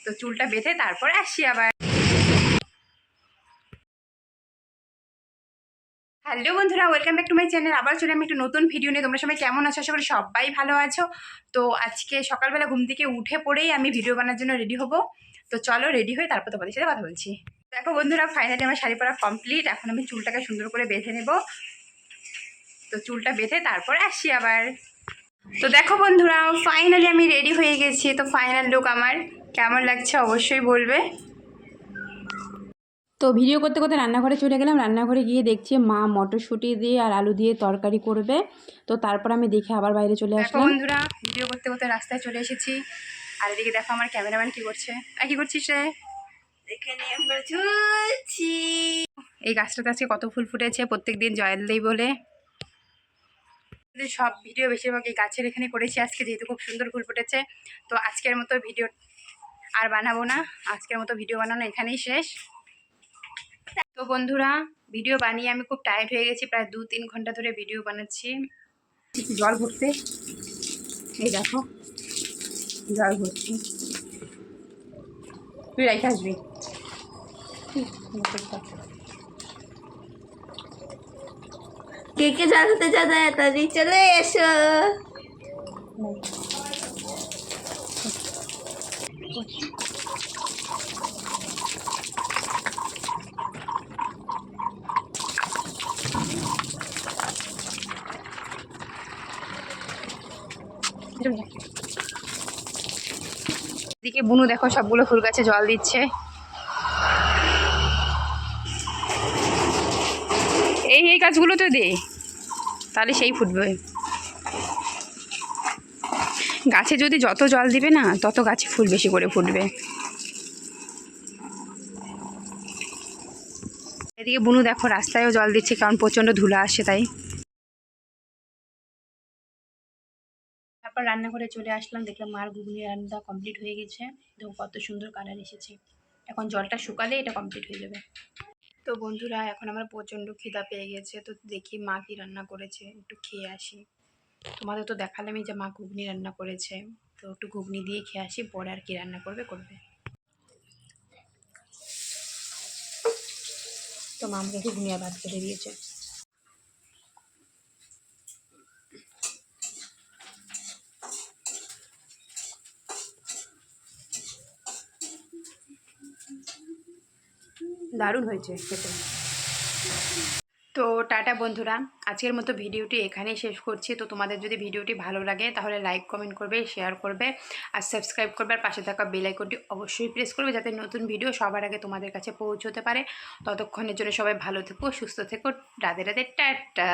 তো চুলটা বেঁধে তারপর আসি আবার। হ্যালো বন্ধুরা, welcome back to my channel. আবার চলে আমি একটা নতুন ভিডিও নিয়ে। তোমরা সবাই কেমন আছো? আশা করি সবাই ভালো আছো। তো আজকে সকালবেলা ঘুম থেকে উঠে পড়েই আমি ভিডিও বানার জন্য রেডি হব। তো চলো রেডি হয়ে তারপর তোমাদের সাথে কথা বলছি। দেখো বন্ধুরা, ফাইনালি আমার শাড়ি পরা কমপ্লিট। এখন আমি চুলটাকে সুন্দর করে বেঁধে নেব। তো চুলটা বেঁধে তারপর আসি আবার। তো দেখো বন্ধুরা, ফাইনালি আমি রেডি হয়ে গেছি। তো ফাইনাল লুক আমার কেমন লাগছে অবশ্যই বলবে। তো ভিডিও করতে করতে রান্নাঘরে চলে গেলাম। রান্নাঘরে গিয়ে দেখছি মা মটরশুঁটি দিয়ে আর আলু দিয়ে তরকারি করবে। তো তারপর আমি দেখে আবার বাইরে চলে দেখো আসলাম। বন্ধুরা, ভিডিও করতে করতে রাস্তায় চলে এসেছি। আর এদিকে দেখো আমার ক্যামেরাম্যান কি করছে। আর কি করছিস রে? এখানে আমরা চলছি। এই গাছটাতে আজকে কত ফুল ফুটেছে, প্রত্যেকদিন জল দেই বলে। সব ভিডিও বেশিরভাগ এই গাছের এখানে করেছি আজকে, যেহেতু খুব সুন্দর ফুল ফুটেছে। তো আজকের মতো ভিডিও আর বানাবো না। আজকের মতো ভিডিও বানানো এখানেই শেষ। তো বন্ধুরা, ভিডিও বানিয়ে আমি খুব টায়ার্ড হয়ে গেছি। প্রায় 2-3 ঘন্টা ধরে ভিডিও বানাচ্ছি। জল ভরতে, এই দেখো জল ভরছি। তুই রেখে আসবি। কে কে জানতে চাঁদা তাড়াতাড়ি চলে এসো। এদিকে বুনু দেখো সবগুলো ফুল গাছে জল দিচ্ছে। এই গাছগুলো তো দে, তাহলে সেই ফুটবে। গাছে যদি যত জল দিবে না, তত গাছে ফুল বেশি করে ফুটবে। এদিকে বুনু দেখো রাস্তায়ও জল দিচ্ছে, কারণ প্রচণ্ড ধুলা আসছে তাই। তারপর রান্নাঘরে চলে আসলাম, দেখলাম মার ঘুগনি রান্না কমপ্লিট হয়ে গেছে। দেখো কত সুন্দর কালার এসেছে। এখন জলটা শুকালে এটা কমপ্লিট হয়ে যাবে। তো বন্ধুরা, এখন আমার প্রচণ্ড খিদা পেয়ে গেছে। তো দেখি মা কি রান্না করেছে, একটু খেয়ে আসি। তোমাদের তো দেখালামই যে মা ঘুগনি রান্না করেছে। তো একটু ঘুগনি দিয়ে খেয়ে আসি, পরে আর কি রান্না করবে। তো মা আমাকে ঘুগনি আর ভাত খেতে দিয়েছে। দারুণ হয়েছে খেতে। তো টাটা বন্ধুরা, আজকের মতো ভিডিওটি এখানেই শেষ করছি। তো তোমাদের যদি ভিডিওটি ভালো লাগে তাহলে লাইক কমেন্ট করবে, শেয়ার করবে আর সাবস্ক্রাইব করবে। আর পাশে থাকা বেল আইকনটি অবশ্যই প্রেস করবে, যাতে নতুন ভিডিও সবার আগে তোমাদের কাছে পৌঁছতে পারে। ততক্ষণের জন্য সবাই ভালো থেকো, সুস্থ থেকো। রাধে রাধে, টাটা।